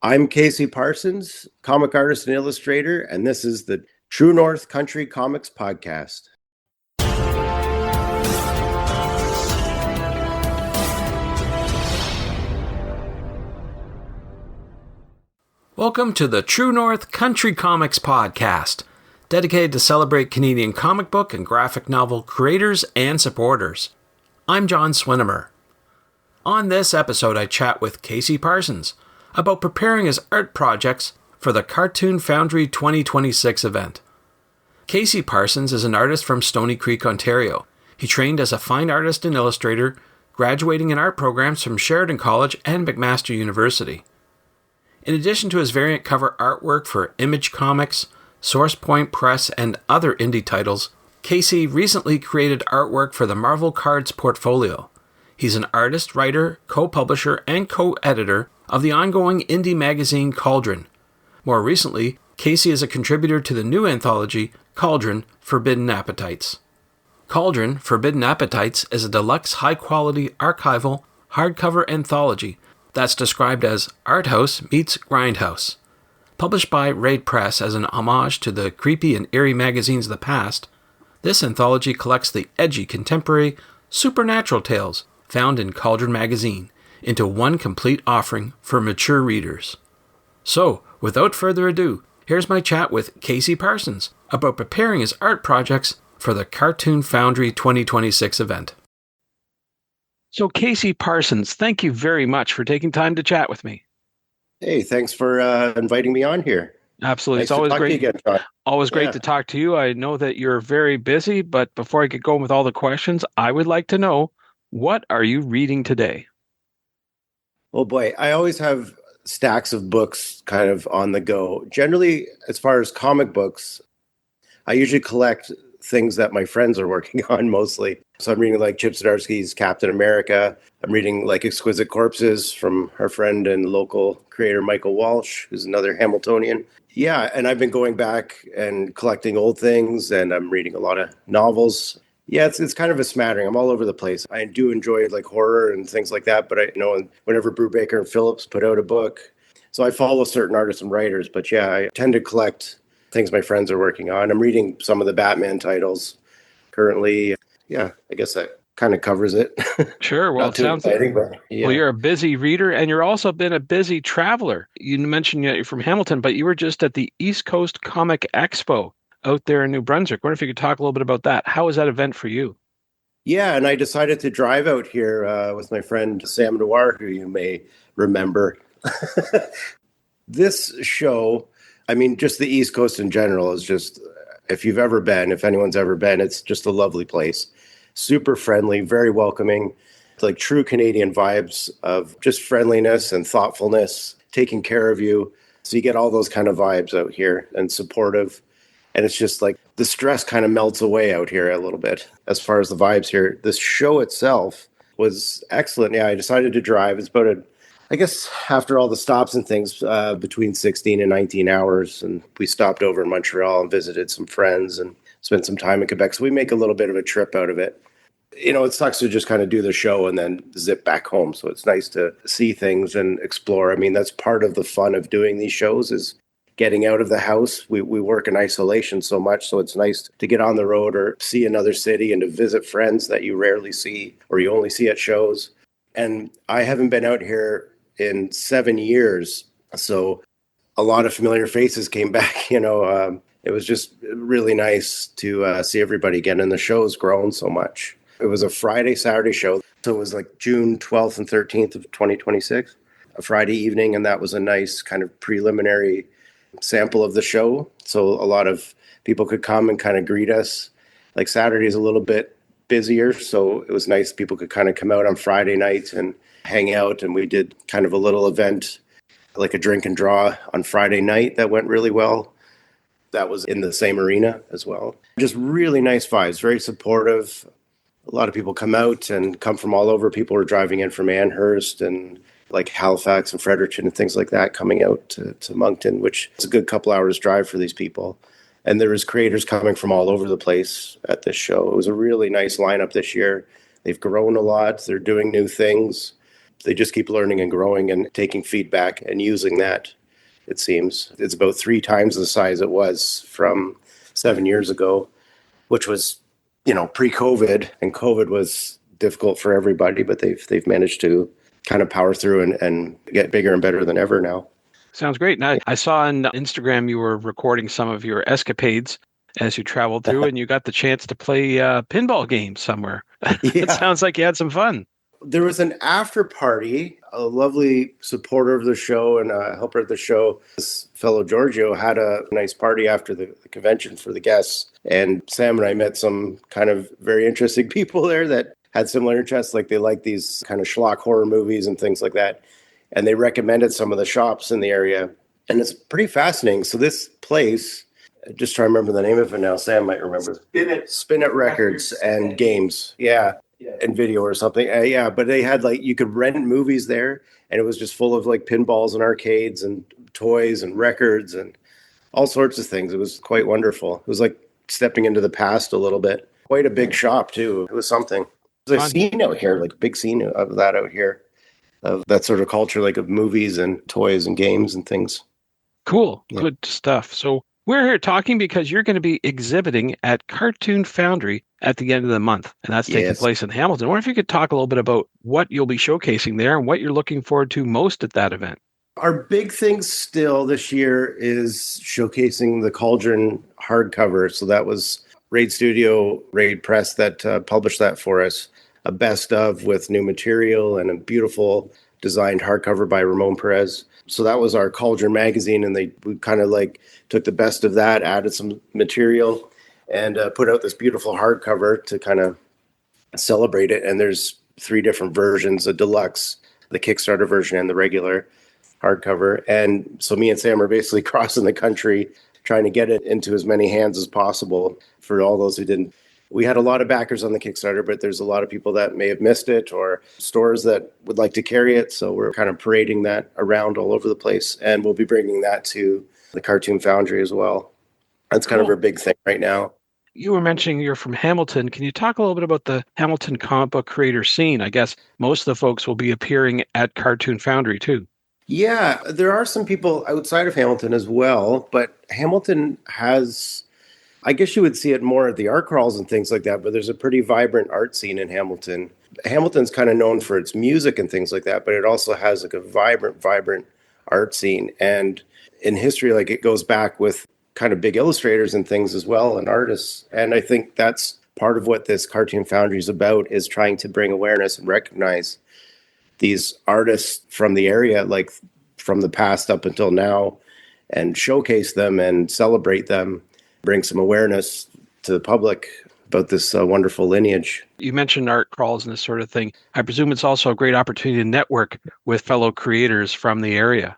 I'm Casey Parsons, comic artist and illustrator, and this is the True North Country Comics Podcast. Welcome to the True North Country Comics Podcast, dedicated to celebrate Canadian comic book and graphic novel creators and supporters. I'm John Swinimer. On this episode, I chat with Casey Parsons about preparing his art projects for the Cartoon Foundry 2026 event. Casey Parsons is an artist from Stoney Creek, Ontario. He trained as a fine artist and illustrator, graduating in art programs from Sheridan College and McMaster University. In addition to his variant cover artwork for Image Comics, Sourcepoint Press, and other indie titles, Casey recently created artwork for the Marvel Cards portfolio. He's an artist, writer, co-publisher, and co-editor of the ongoing indie magazine Cauldron. More recently, Casey is a contributor to the new anthology Cauldron Forbidden Appetites. Cauldron Forbidden Appetites is a deluxe high-quality archival hardcover anthology that's described as arthouse meets grindhouse. Published by Raid Press as an homage to the Creepy and Eerie magazines of the past, this anthology collects the edgy contemporary supernatural tales found in Cauldron Magazine into one complete offering for mature readers. So, without further ado, here's my chat with Casey Parsons about preparing his art projects for the Cartoon Foundry 2026 event. So, Casey Parsons, thank you very much for taking time to chat with me. Hey, thanks for inviting me on here. Absolutely. Nice It's always great. Again, John. Always great to talk to you. I know that you're very busy, but before I get going with all the questions, I would like to know, what are you reading today? Oh boy, I always have stacks of books kind of on the go. Generally, as far as comic books, I usually collect things that my friends are working on mostly. So I'm reading like Chip Zdarsky's Captain America. I'm reading like Exquisite Corpses from our friend and local creator Michael Walsh, who's another Hamiltonian. Yeah, and I've been going back and collecting old things, and I'm reading a lot of novels. Yeah, it's kind of a smattering. I'm all over the place. I do enjoy like horror and things like that, but I know whenever Brubaker and Phillips put out a book, so I follow certain artists and writers, but yeah, I tend to collect things my friends are working on. I'm reading some of the Batman titles currently. Yeah, I guess that kind of covers it. Sure. Well, it sounds exciting, but yeah. Well, you're a busy reader, and you're also been a busy traveler. You mentioned you're from Hamilton, but you were just at the East Coast Comic Expo out there in New Brunswick. I wonder if you could talk a little bit about that. How was that event for you? Yeah, and I decided to drive out here with my friend Sam Noir, who you may remember. This show, I mean, just the East Coast in general is just, if anyone's ever been, it's just a lovely place. Super friendly, very welcoming. It's like true Canadian vibes of just friendliness and thoughtfulness, taking care of you. So you get all those kind of vibes out here and supportive. And it's just like the stress kind of melts away out here a little bit as far as the vibes here. This show itself was excellent. Yeah, I decided to drive. It's about I guess after all the stops and things, between 16 and 19 hours. And we stopped over in Montreal and visited some friends and spent some time in Quebec. So we make a little bit of a trip out of it. You know, it sucks to just kind of do the show and then zip back home. So it's nice to see things and explore. I mean, that's part of the fun of doing these shows is getting out of the house. We work in isolation so much, so it's nice to get on the road or see another city and to visit friends that you rarely see or you only see at shows. And I haven't been out here in 7 years, so a lot of familiar faces came back. It was just really nice to see everybody again, and the show's grown so much. It was a Friday, Saturday show, so it was like June 12th and 13th of 2026, a Friday evening, and that was a nice kind of preliminary sample of the show. So a lot of people could come and kind of greet us. Like Saturday is a little bit busier, so it was nice people could kind of come out on Friday night and hang out. And we did kind of a little event, like a drink and draw on Friday night that went really well. That was in the same arena as well. Just really nice vibes, very supportive. A lot of people come out and come from all over. People are driving in from Amherst and like Halifax and Fredericton and things like that, coming out to Moncton, which is a good couple hours drive for these people. And there was creators coming from all over the place at this show. It was a really nice lineup this year. They've grown a lot. They're doing new things. they just keep learning and growing and taking feedback and using that, it seems. It's about 3 times the size it was from 7 years ago, which was, pre-COVID, and COVID was difficult for everybody, but they've managed to kind of power through and get bigger and better than ever now. Sounds great. Now, I saw on Instagram you were recording some of your escapades as you traveled through, and you got the chance to play pinball games somewhere. It Yeah. sounds like you had some fun. There was an after party. A lovely supporter of the show and a helper of the show, this fellow Giorgio, had a nice party after the convention for the guests. And Sam and I met some kind of very interesting people there that had similar interests. Like they like these kind of schlock horror movies and things like that. And they recommended some of the shops in the area. And it's pretty fascinating. So this place, just trying to remember the name of it now. Sam might remember. Spin It Records and Games. Yeah. And video or something. Yeah. But they had you could rent movies there, and it was just full of pinballs and arcades and toys and records and all sorts of things. It was quite wonderful. It was like stepping into the past a little bit. Quite a big shop too. It was something. There's a scene out here, like a big scene of that out here, of that sort of culture, of movies and toys and games and things. Cool. Yeah. Good stuff. So we're here talking because you're going to be exhibiting at Cartoon Foundry at the end of the month, and that's taking place in Hamilton. I wonder if you could talk a little bit about what you'll be showcasing there and what you're looking forward to most at that event. Our big thing still this year is showcasing the Cauldron hardcover. So that was Raid Press that published that for us. A best of with new material and a beautiful designed hardcover by Ramon Perez. So that was our Cauldron Magazine, and we kind of took the best of that, added some material, and put out this beautiful hardcover to kind of celebrate it. And there's 3 different versions: a deluxe, the Kickstarter version, and the regular hardcover. And so me and Sam are basically crossing the country trying to get it into as many hands as possible for all those who didn't. We had a lot of backers on the Kickstarter, but there's a lot of people that may have missed it, or stores that would like to carry it. So we're kind of parading that around all over the place. And we'll be bringing that to the Cartoon Foundry as well. That's kind of our big thing right now. You were mentioning you're from Hamilton. Can you talk a little bit about the Hamilton comic book creator scene? I guess most of the folks will be appearing at Cartoon Foundry too. Yeah, there are some people outside of Hamilton as well, but Hamilton has, I guess you would see it more at the art crawls and things like that, but there's a pretty vibrant art scene in Hamilton. Hamilton's kind of known for its music and things like that, but it also has a vibrant art scene. And in history, it goes back with kind of big illustrators and things as well, and artists. And I think that's part of what this Cartoon Foundry is about, is trying to bring awareness and recognize these artists from the area, from the past up until now, and showcase them and celebrate them, bring some awareness to the public about this wonderful lineage. You mentioned art crawls and this sort of thing. I presume it's also a great opportunity to network with fellow creators from the area.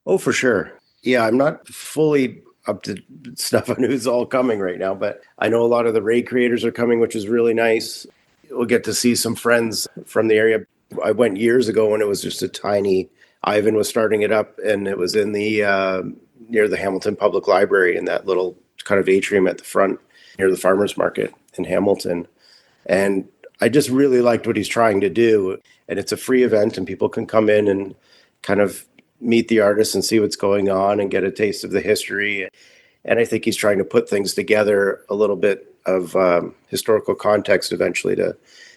Oh, for sure. Yeah, I'm not fully up to stuff on who's all coming right now, but I know a lot of the Raid creators are coming, which is really nice. We'll get to see some friends from the area. I went years ago when it was just a tiny, Ivan was starting it up, and it was in the near the Hamilton Public Library, in that little kind of atrium at the front near the farmers market in Hamilton. And I just really liked what he's trying to do. And it's a free event, and people can come in and kind of meet the artists and see what's going on and get a taste of the history. And I think he's trying to put things together, a little bit of historical context eventually, to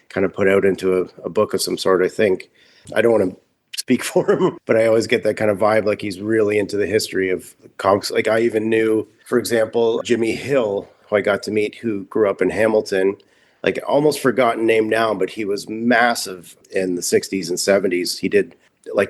kind of put out into a book of some sort, I think. I don't want to speak for him, but I always get that kind of vibe, he's really into the history of comics. I even knew, for example, Jimmy Hill, who I got to meet, who grew up in Hamilton, almost forgotten name now, but he was massive in the 60s and 70s. He did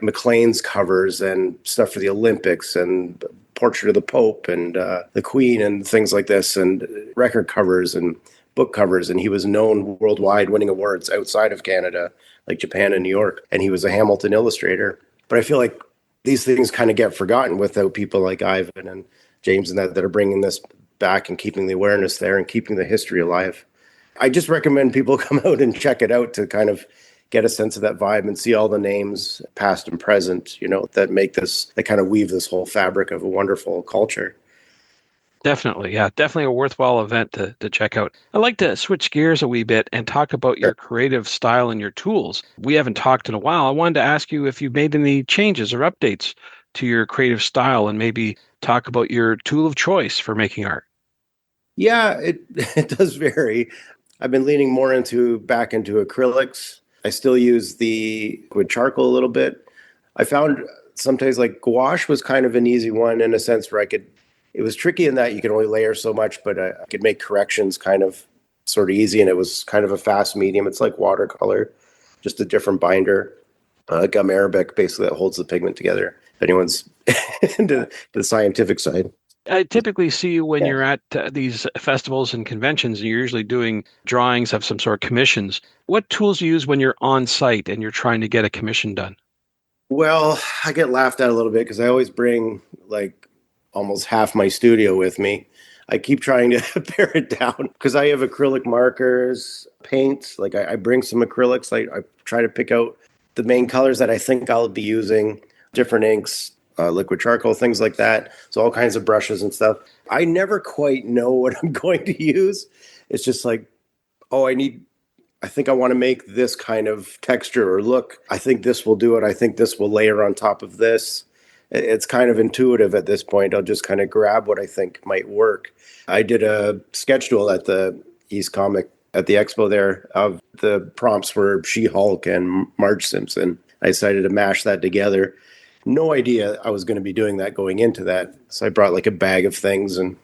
McLean's covers and stuff for the Olympics, and Portrait of the Pope and the Queen and things like this, and record covers and book covers. And he was known worldwide, winning awards outside of Canada, like Japan and New York. And he was a Hamilton illustrator. But I feel like these things kind of get forgotten without people like Ivan and James and that are bringing this back and keeping the awareness there and keeping the history alive. I just recommend people come out and check it out to kind of get a sense of that vibe and see all the names, past and present, that make this, that kind of weave this whole fabric of a wonderful culture. Definitely. Yeah, definitely a worthwhile event to check out. I'd like to switch gears a wee bit and talk about your creative style and your tools. We haven't talked in a while. I wanted to ask you if you've made any changes or updates to your creative style and maybe talk about your tool of choice for making art. Yeah, it it does vary. I've been leaning more into back into acrylics. I still use the with charcoal a little bit. I found sometimes like gouache was kind of an easy one in a sense where I could. It was tricky in that you could only layer so much, but I could make corrections kind of sort of easy, and it was kind of a fast medium. It's like watercolor, just a different binder, gum arabic, basically that holds the pigment together. If anyone's into the scientific side. I typically see you when Yeah. you're at these festivals and conventions, and you're usually doing drawings of some sort of commissions. What tools do you use when you're on site and you're trying to get a commission done? Well, I get laughed at a little bit because I always bring like almost half my studio with me. I keep trying to pare it down because I have acrylic markers, paints. Like I bring some acrylics. I try to pick out the main colors that I think I'll be using, different inks, liquid charcoal, things like that. So all kinds of brushes and stuff. I never quite know what I'm going to use. It's just like, oh, I think I want to make this kind of texture or look. I think this will do it. I think this will layer on top of this. It's kind of intuitive at this point. I'll just kind of grab what I think might work. I did a sketch duel at the East Comic at the expo there of the prompts were She-Hulk and Marge Simpson. I decided to mash that together. No idea I was going to be doing that going into that. So I brought like a bag of things and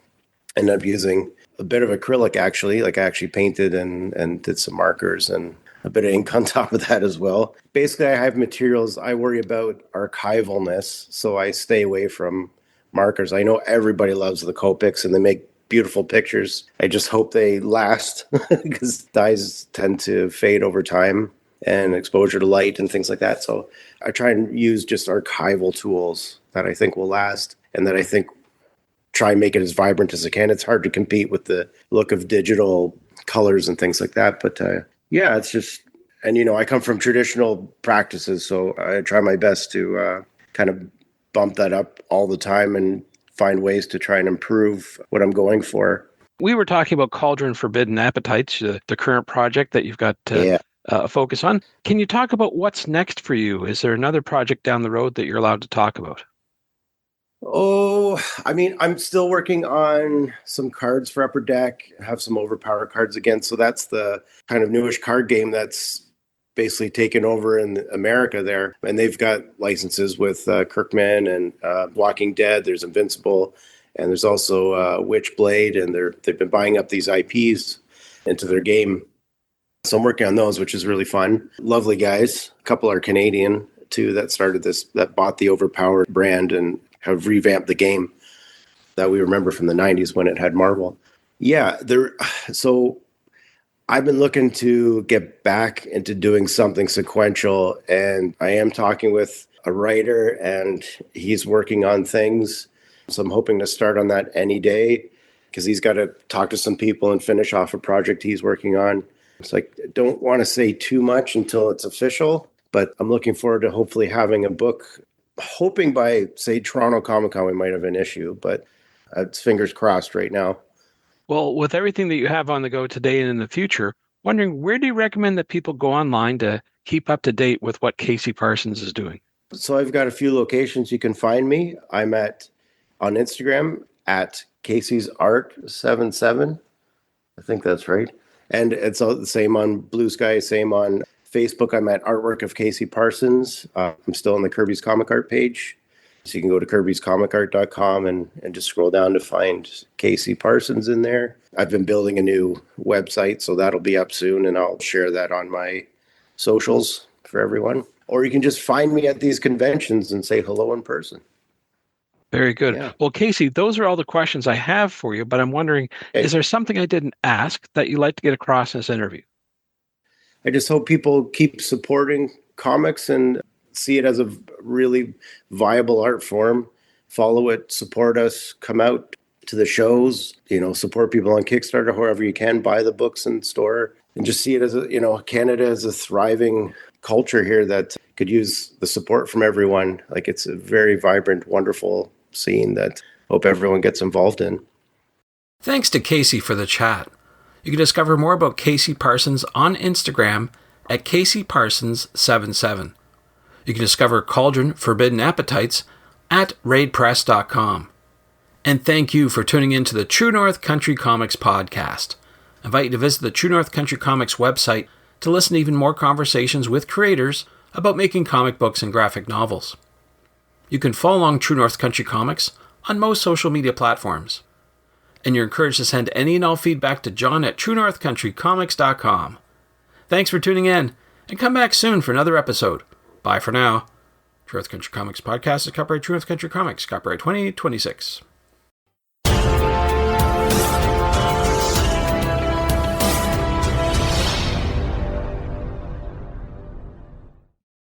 ended up using a bit of acrylic actually. Like I actually painted and did some markers and a bit of ink on top of that as well. Basically, I have materials. I worry about archivalness, so I stay away from markers. I know everybody loves the Copics and they make beautiful pictures. I just hope they last because dyes tend to fade over time and exposure to light and things like that. So I try and use just archival tools that I think will last and that I think try and make it as vibrant as I can. It's hard to compete with the look of digital colors and things like that. But yeah, it's just, and I come from traditional practices, so I try my best to kind of bump that up all the time and find ways to try and improve what I'm going for. We were talking about Cauldron Forbidden Appetites, the current project that you've got to Yeah. focus on. Can you talk about what's next for you? Is there another project down the road that you're allowed to talk about? Oh, I mean, I'm still working on some cards for Upper Deck, have some Overpower cards again. So that's the kind of newish card game that's basically taken over in America there. And they've got licenses with Kirkman and Walking Dead. There's Invincible, and there's also Witchblade, and they've been buying up these IPs into their game. So I'm working on those, which is really fun. Lovely guys. A couple are Canadian too that started this, that bought the Overpower brand and have revamped the game that we remember from the 90s when it had Marvel. Yeah, so I've been looking to get back into doing something sequential, and I am talking with a writer, and he's working on things. So I'm hoping to start on that any day because he's got to talk to some people and finish off a project he's working on. It's like, I don't want to say too much until it's official, but I'm looking forward to hopefully having a book. Hoping by, say, Toronto Comic Con, we might have an issue, but it's fingers crossed right now. Well, with everything that you have on the go today and in the future, wondering where do you recommend that people go online to keep up to date with what Casey Parsons is doing? So I've got a few locations you can find me. I'm on Instagram at Casey's Art 77. I think that's right. And it's all the same on Blue Sky, same on Facebook. I'm at Artwork of Casey Parsons. I'm still on the Kirby's Comic Art page. So you can go to kirbyscomicart.com and just scroll down to find Casey Parsons in there. I've been building a new website, so that'll be up soon, and I'll share that on my socials for everyone. Or you can just find me at these conventions and say hello in person. Very good. Yeah. Well, Casey, those are all the questions I have for you, but I'm wondering, is there something I didn't ask that you'd like to get across in this interview? I just hope people keep supporting comics and see it as a really viable art form. Follow it, support us, come out to the shows, support people on Kickstarter, however you can, buy the books in store, and just see it as Canada is a thriving culture here that could use the support from everyone. Like, it's a very vibrant, wonderful scene that I hope everyone gets involved in. Thanks to Casey for the chat. You can discover more about Casey Parsons on Instagram at CaseyParsons77. You can discover Cauldron Forbidden Appetites at raidpress.com. And thank you for tuning in to the True North Country Comics podcast. I invite you to visit the True North Country Comics website to listen to even more conversations with creators about making comic books and graphic novels. You can follow along True North Country Comics on most social media platforms. And you're encouraged to send any and all feedback to John at TrueNorthCountryComics.com. Thanks for tuning in, and come back soon for another episode. Bye for now. True North Country Comics podcast is copyright True North Country Comics, copyright 2026.